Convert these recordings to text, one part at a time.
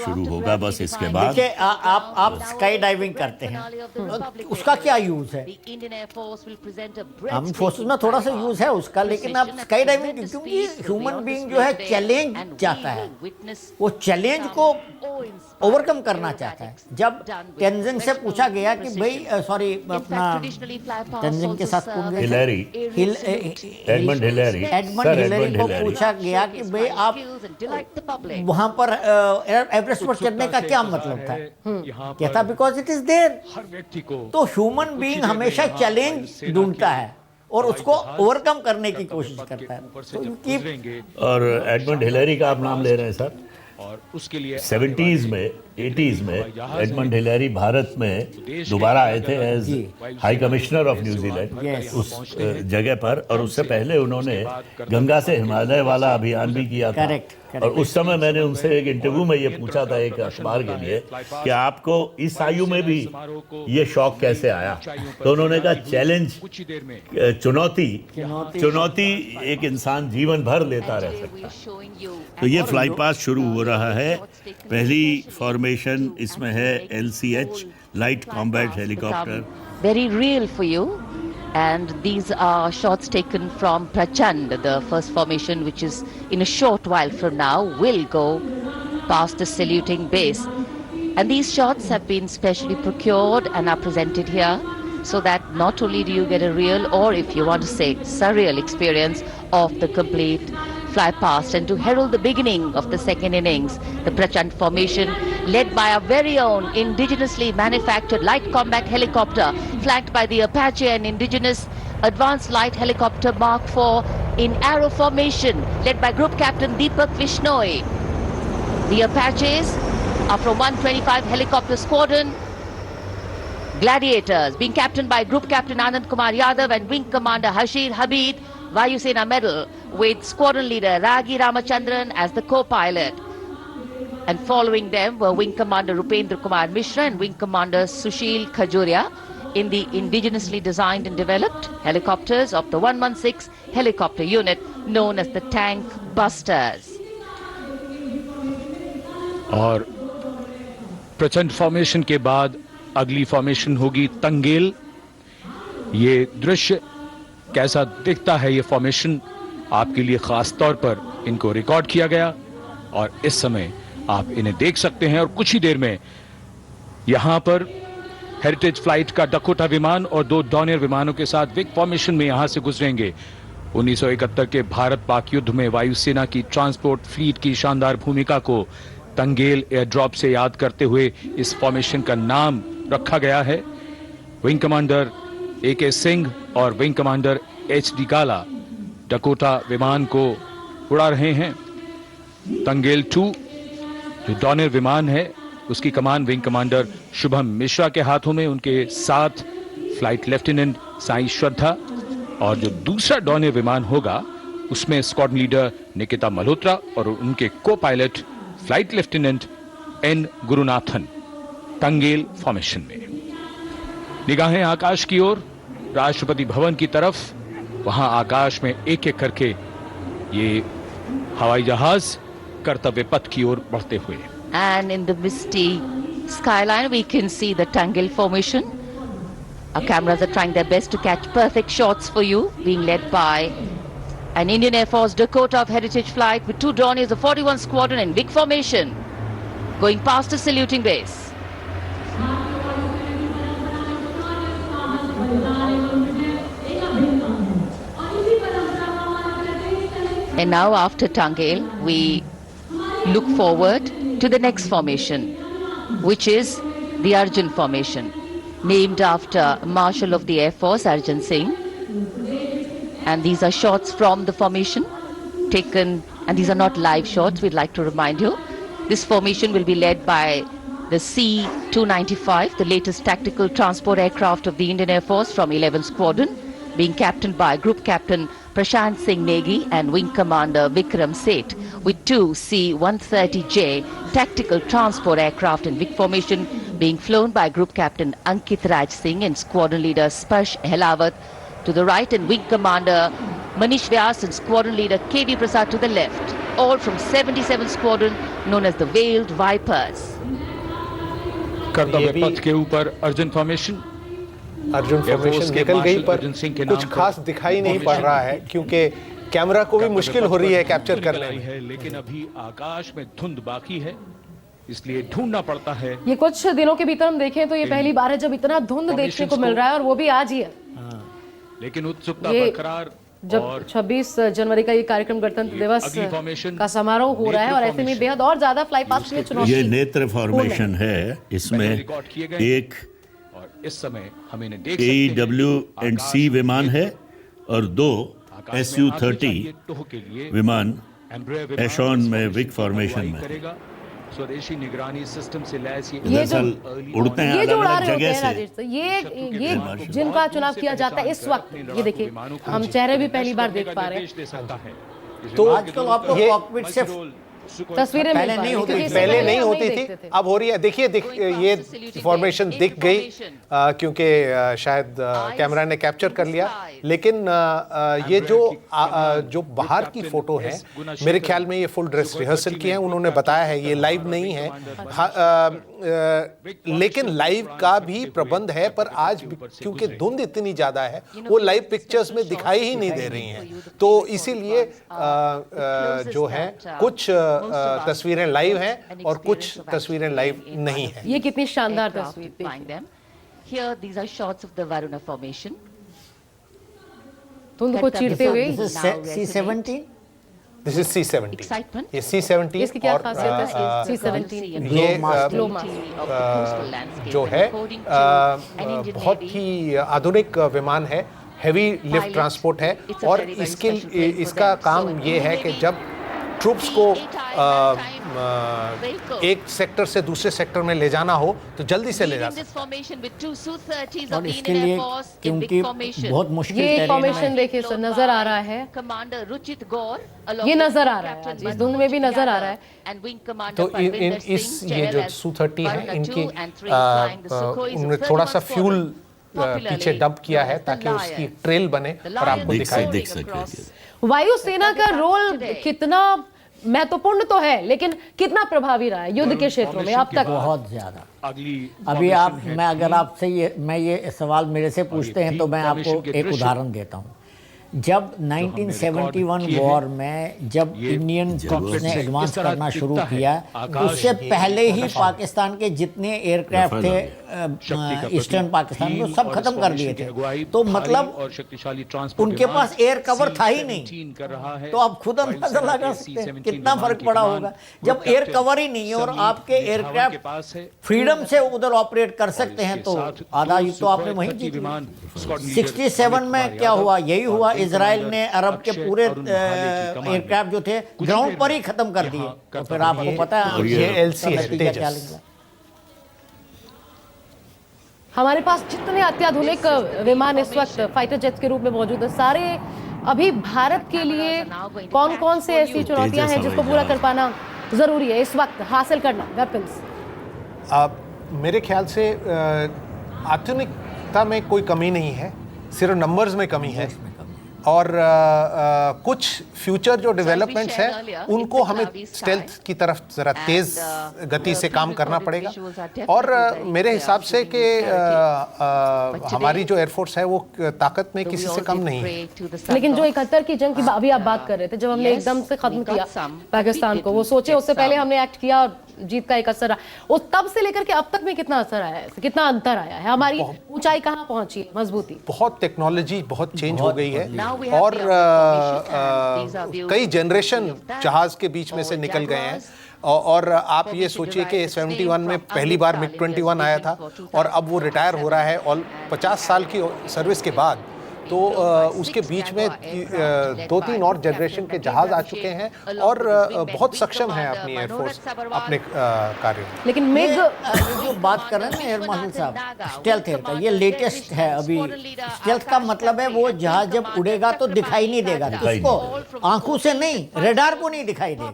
शुरू होगा बस इसके बाद। देखिए आप स्काई डाइविंग करते हैं, उसका क्या यूज है? आर्म फोर्सेस में थोड़ा सा यूज है उसका, लेकिन आप स्काई डाइविंग, क्योंकि ह्यूमन बीइंग जो है चैलेंज चाहता है, वो चैलेंज को ओवरकम करना चाहता है। जब तेंजिंग से पूछा गया कि भाई सॉरी अपना तेंजिंग के साथ कौन गया? Hillary, Edmund Hillary, Edmund Hillary को पूछा गया कि भाई आप वहां पर एवरेस्ट पर चढ़ने का क्या मतलब था? कहता बिकॉज इट इज देयर। तो ह्यूमन बीइंग हमेशा चैलेंज ढूंढता है और उसको ओवरकम करने की कोशिश करता है। और एडमंड हिलेरी का आप नाम ले रहे हैं सर, और उसके लिए 70s में 80s में एडमंड हिलेरी भारत में दोबारा आए थे as high commissioner of New Zealand उस जगह पर, और उससे पहले उन्होंने गंगा से हिमालय वाला अभियान भी किया था। और उस समय मैंने उनसे एक इंटरव्यू में ये पूछा था एक अखबार के लिए कि आपको इस आयु में भी ये शौक कैसे आया, तो उन्होंने कहा चैलेंज, चुनौती एक इंसान जीवन भर लेता रह सकता है। तो ये फ्लाई पास्ट शुरू हो रहा है। पहली फॉर्मेशन इसमें है LCH, light combat helicopter. Very real for you. And these are shots taken from Prachand, the first formation, which is in a short while from now will go past the saluting base. And these shots have been specially procured and are presented here so that not only do you get a real, or if you want to say surreal experience of the complete fly past, and to herald the beginning of the second innings, the Prachand formation led by our very own indigenously manufactured light combat helicopter, flanked by the Apache and indigenous advanced light helicopter Mark IV in arrow formation, led by Group Captain Deepak Vishnoi. The Apaches are from 125 Helicopter Squadron. Gladiators, being captained by Group Captain Anand Kumar Yadav and Wing Commander Hashir Habib, Vayu Sena Medal, with Squadron Leader Ragi Ramachandran as the co-pilot. And following them were Wing Commander Rupendra Kumar Mishra and Wing Commander Sushil Khajuria in the indigenously designed and developed helicopters of the 116 helicopter unit known as the Tank Busters. और प्रचंड formation के बाद अगली formation होगी तंगेल। ये दृश्य कैसा दिखता है, ये फॉर्मेशन आपके लिए खास तौर पर इनको रिकॉर्ड किया गया और इस समय आप इन्हें देख सकते हैं। और कुछ ही देर में यहां पर हेरिटेज फ्लाइट का डकोटा विमान और 2 डॉनियर विमानों के साथ विक फॉर्मेशन में यहां से गुजरेंगे। 1971 के भारत पाक युद्ध में वायुसेना की ट्रांसपोर्ट फ्लीट की शानदार भूमिका को तंगेल एयर ड्रॉप से याद करते हुए इस फॉर्मेशन का नाम रखा गया है। विंग कमांडर AK सिंह और विंग कमांडर HD काला डकोटा विमान को उड़ा रहे हैं। तंगेल 2 जो डॉनियर विमान है उसकी कमान विंग कमांडर शुभम मिश्रा के हाथों में, उनके साथ फ्लाइट लेफ्टिनेंट साई श्रद्धा, और जो दूसरा डॉनियर विमान होगा उसमें स्क्वाड्रन लीडर निकिता मल्होत्रा और उनके को pilot flight lieutenant N Gurunathan. Tangail formation में निगाहें आकाश की ओर, राष्ट्रपति भवन की तरफ। वहां आकाश में एक एक करके ये हवाई जहाज कर्तव्य पथ की ओर बढ़ते हुए। And in the misty skyline we can see the Tangel formation. Our cameras are trying their best to catch perfect shots for you, being led by an Indian Air Force Dakota of Heritage Flight with 2 Dorniers of 41 Squadron in big formation, going past the saluting base. And now after Tangel, we look forward to the next formation, which is the Arjun formation, named after Marshal of the Air Force Arjun Singh. And these are shots from the formation taken, and these are not live shots, we'd like to remind you. This formation will be led by the C-295, the latest tactical transport aircraft of the Indian Air Force from 11th Squadron, being captained by Group Captain Prashant Singh Negi and Wing Commander Vikram Seth, with 2 C-130J tactical transport aircraft in Vic formation being flown by Group Captain Ankit Raj Singh and Squadron Leader Sparsh Helawat to the right, and Wing Commander Manish Vyas and Squadron Leader KV Prasad to the left, all from 77 Squadron known as the Veiled Vipers. कर्तव्य पथ के ऊपर Arjun formation Arjun formation निकल गई, पर कुछ खास दिखाई नहीं पड़ रहा है क्योंकि कैमरा को भी मुश्किल हो रही है कैप्चर करने में। लेकिन अभी आकाश में धुंध बाकी है, इसलिए ढूंढना पड़ता है। ये कुछ दिनों के भीतर हम देखें तो ये पहली बार है जब इतना धुंध देखने को मिल रहा है, और वो भी आज ही है। लेकिन उत्सुकता ये बरकरार, जब 26 जनवरी का ये कार्यक्रम गणतंत्र दिवस का समारोह हो रहा है, और ऐसे में बेहद और ज्यादा फ्लाई पास्ट में चुनौती। ये नेत्र फॉर्मेशन है, इसमें एक इस समय हमें देख AEW&C विमान है और 2 Su-30 विमान एशॉन में विक फॉर्मेशन में। स्वदेशी निगरानी सिस्टम से लैस ये जो उड़ते हैं ये जो अलग उड़ा अलग रहे होते जगह हैं से। राजेश, तो ये जिनका चुनाव किया जाता है इस वक्त, ये देखिए हम चेहरे भी पहली बार देख पा रहे हैं। तो आजकल आपको ये कॉकपिट से तस्वीरें पहले मिल नहीं पा होती रही थी। थी, पहले नहीं हम होती देखते थी, थे। अब हो रही है। देखिए ये फॉर्मेशन दिख गई क्योंकि शायद कैमरा ने कैप्चर कर लिया, लेकिन ये जो बाहर की फोटो है, मेरे ख्याल में ये फुल ड्रेस रिहर्सल की है। उन्होंने बताया है ये लाइव नहीं है, लेकिन लाइव का भी प्रबंध है, पर आज क्योंकि धुंध इतनी ज्यादा है वो लाइव पिक्चर्स में दिखाई ही नहीं दे रही हैं, तो इसीलिए जो है कुछ तस्वीरें लाइव हैं और कुछ तस्वीरें लाइव नहीं हैं। ये कितनी शानदार तस्वीर थी। Find them. Here, these are shots of the Varuna formation. धुंध को चीरते हुए C-17 this is C-17, Excitement. ये C-17 इसकी क्या और खासियत है? C-17 ये Glow जो है बहुत ही आधुनिक विमान है, हैवी लिफ्ट ट्रांसपोर्ट है, और इसका काम ये है कि जब ट्रूप्स को एक सेक्टर से दूसरे सेक्टर में ले जाना हो तो जल्दी से ले जा सके। और इसके लिए क्योंकि बहुत मुश्किल ये terrain फॉर्मेशन में देखिए सर, नजर आ रहा है, कमांडर रुचित गौर, ये नजर आ रहा है, आज इस धुंध में भी नजर आ रहा है। तो ये जो Su-30 है, इनकी उन्होंने थोड़ा सा फ्यूल पीछे डंप किया है ताकि उसकी ट्रेल बने और आपको दिखाई दे। दिख सके। वायुसेना का रोल कितना महत्वपूर्ण तो है, लेकिन कितना प्रभावी रहा है युद्ध के क्षेत्रों में अब तक? बहुत ज्यादा। अगली अभी मैं अगर आपसे ये सवाल मेरे से पूछते हैं तो मैं आपको एक उदाहरण देता हूँ। जब 1971 वॉर में जब इंडियन ट्रूप्स ने एडवांस करना शुरू किया, उससे पहले ही पाकिस्तान के जितने एयरक्राफ्ट थे ईस्टर्न पाकिस्तान में सब खत्म कर दिए थे। तो मतलब उनके पास एयर कवर था ही नहीं। तो आप खुद अंदाजा लगा सकते हैं कितना फर्क पड़ा होगा जब एयर कवर ही नहीं है और आपके एयरक्राफ्ट फ्रीडम से उधर ऑपरेट कर सकते हैं। तो आधा युद्ध तो आपने वहीं जीत। 67 में क्या हुआ? यही हुआ, इजराइल ने अरब के पूरे एयरक्राफ्ट जो थे ग्राउंड पर ही खत्म कर दिए। तो फिर आपको पता है ये LC है, नतीजा क्या तेजस। निकला। हमारे पास जितने अत्याधुनिक विमान इस वक्त फाइटर जेट्स के रूप में मौजूद है, सारे अभी भारत के लिए कौन कौन से ऐसी चुनौतियां हैं जिसको पूरा कर पाना जरूरी है इस वक्त, हासिल करना वेपन्स? मेरे ख्याल से आधुनिकता में कोई कमी नहीं है, सिर्फ नंबर्स में कमी है। और कुछ फ्यूचर जो डेवलपमेंट्स हैं उनको हमें स्टेल्थ की तरफ ज़रा तेज़ गति से काम करना पड़ेगा। और मेरे हिसाब से कि हमारी जो एयरफोर्स है वो ताकत में किसी से कम नहीं है। लेकिन जो 71 की जंग की अभी आप बात कर रहे थे, जब हमने एकदम से खत्म किया पाकिस्तान को, वो सोचे उससे पहले हमने एक्ट किया और जीत का एक असर रहा। उस तब से लेकर के अब तक में कितना असर आया है, कितना अंतर आया है, हमारी ऊंचाई कहाँ पहुंची है, मजबूती? बहुत टेक्नोलॉजी बहुत चेंज हो गई है और कई जनरेशन जहाज के बीच में से निकल गए हैं। और आप ये सोचिए कि 71 में पहली बार MiG-21 आया था और अब वो रिटायर हो रहा है और 50 साल की सर्विस के बाद। तो उसके बीच में 2-3 और जनरेशन के जहाज आ चुके हैं और बहुत सक्षम है अपनी एयरफोर्स अपने कार्यों में। लेकिन मिग जो बात कर रहे हैं ना एयर मार्शल साहब, स्टेल्थ एयर का ये लेटेस्ट है। अभी स्टेल्थ का मतलब है वो जहाज जब उड़ेगा तो दिखाई नहीं देगा, उसको आंखों से नहीं, रेडार को नहीं दिखाई देगा।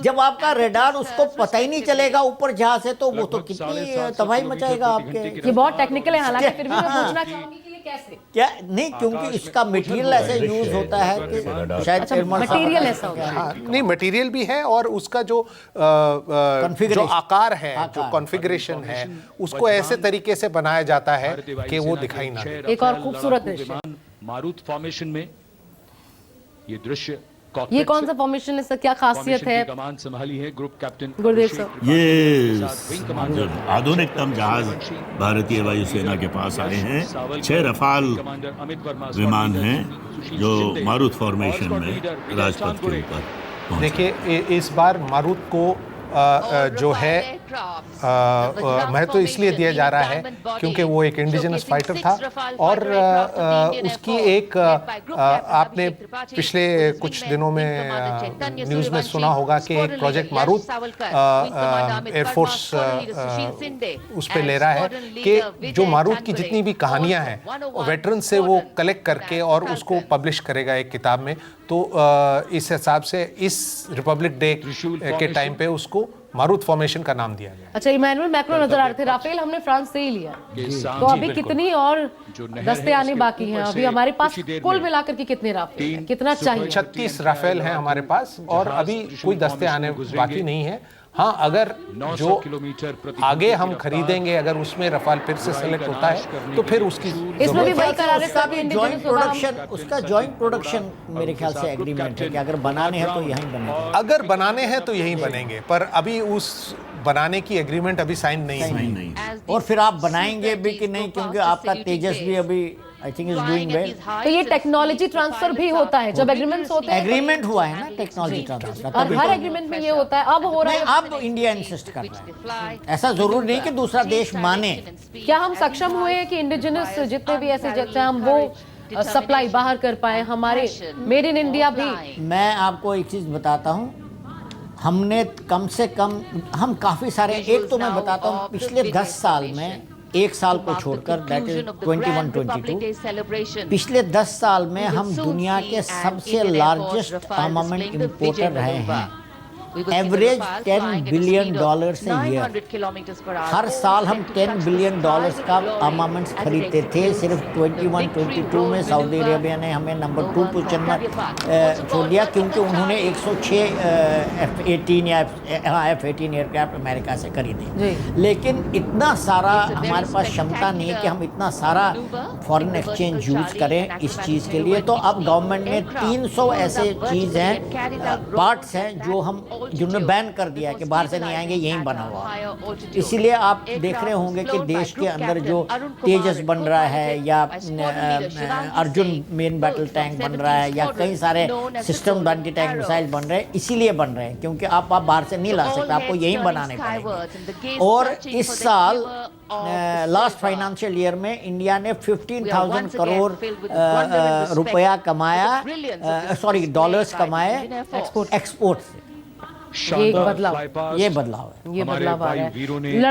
जब आपका रेडार उसको पता ही नहीं चलेगा ऊपर जहाज है तो वो तो कितनी तबाही मचाएगा आपके। ये बहुत टेक्निकल है, हालांकि फिर भी मैं पूछना चाहूंगी कि कैसे? क्या नहीं, क्योंकि इसका मटेरियल ऐसे यूज होता है कि शायद अच्छा, एडमंड साहब मटेरियल ऐसा होता है। हाँ, नहीं मटेरियल भी है और उसका जो जो आकार है, जो कॉन्फ़िगरेशन है, उसको ऐसे तरीके से बनाया जाता है कि वो दिखाई ना दे। एक और खूबसूरत दृश्य, मारुत फॉर्मेशन में ये दृश्य ये कौन सा फॉर्मेशन है सर, क्या खासियत है? कमान संभाली है ग्रुप कैप्टन गुरुदेव सर। ये आधुनिकतम जहाज भारतीय वायुसेना के पास आए हैं। 6 रफाल विमान हैं जो मारुत फॉर्मेशन में राजपथ के ऊपर पहुंचे। देखिए इस बार मारुत को जो है महत्व इसलिए दिया जा रहा है क्योंकि वो एक इंडिजिनस फाइटर था और उसकी एक आपने पिछले कुछ दिनों में न्यूज़ में सुना होगा कि एक प्रोजेक्ट मारुत एयरफोर्स उस पे ले रहा है कि जो मारुत की जितनी भी कहानियां हैं वेटरन से वो कलेक्ट करके और उसको पब्लिश करेगा एक किताब में। तो इस हिसाब से इस रिपब्लिक डे के टाइम पे उसको मारुत फॉर्मेशन का नाम दिया गया। अच्छा, इमैनुअल मैक्रो नजर आ रहे थे। राफेल हमने फ्रांस से ही लिया, तो अभी कितनी और दस्ते आने बाकी हैं? अभी हमारे पास कुल मिलाकर के कितने राफेल हैं? कितना चाहिए? 36 राफेल हैं हमारे पास और अभी कोई दस्ते आने बाकी नहीं है। हाँ, अगर जो आगे हम खरीदेंगे अगर उसमें रफाल फिर से सेलेक्ट होता है तो फिर उसकी इसमें भी वही करार है उसका भी जॉइंट प्रोडक्शन, उसका जॉइंट प्रोडक्शन मेरे ख्याल से एग्रीमेंट है कि अगर बनाने हैं तो यहीं बनेंगे। अगर बनाने हैं तो यहीं बनेंगे, पर अभी उस बनाने की एग्रीमेंट अभी साइन नहीं है। और फिर आप बनाएंगे भी कि नहीं, क्योंकि आपका तेजस भी अभी I think is doing well. तो ये टेक्नोलॉजी ट्रांसफर भी होता है जब एग्रीमेंट्स होते हैं। एग्रीमेंट हुआ है ना टेक्नोलॉजी ट्रांसफर का, और हर एग्रीमेंट में ये होता है, अब हो रहा है। अब इंडिया इंसिस्ट कर रहा है, ऐसा जरूर नहीं कि दूसरा देश माने। क्या हम सक्षम हुए हैं कि इंडिजिनस जितने भी ऐसे जगह हम वो सप्लाई बाहर कर पाए, हमारे मेड इन इंडिया भी? मैं आपको एक चीज बताता हूँ, हमने कम से कम हम काफी सारे, एक तो मैं बताता हूँ पिछले 10 साल में, एक साल को छोड़कर दैट इज 21-22, पिछले 10 साल में हम दुनिया के सबसे लार्जेस्ट आर्मामेंट इंपोर्टर रहे हैं। एवरेज $10 बिलियन से ईयर, हर साल हम $10 बिलियन का आर्मामेंट्स खरीदते थे। सिर्फ 21-22 में सऊदी अरेबिया ने हमें नंबर 2 पोजीशन में छोड़ दिया क्योंकि उन्होंने 106 F-18 या F-18 एयरक्राफ्ट अमेरिका से खरीदे। लेकिन इतना सारा हमारे पास क्षमता नहीं है कि हम इतना सारा फॉरेन एक्सचेंज यूज करें इस चीज़ के लिए। तो अब गवर्नमेंट ने 300 ऐसे चीज़ हैं, पार्ट्स हैं जो हम जिन्होंने बैन कर दिया है कि बाहर से नहीं आएंगे, यहीं बना हुआ। इसीलिए आप देख रहे होंगे कि देश के अंदर जो तेजस बन रहा है या अर्जुन मेन बैटल टैंक बन रहा है या कई सारे सिस्टम एंटी टैंक मिसाइल बन रहे हैं, इसीलिए बन रहे हैं क्योंकि आप बाहर से नहीं ला सकते, आपको यहीं बनाने पड़ेंगे। और इस साल लास्ट फाइनेंशियल ईयर में इंडिया ने 15,000 करोड़ रुपया कमाया, सॉरी डॉलर्स कमाए एक्सपोर्ट से। ये बदलाव, ये बदलाव है। ये बदलाव आ रहा है।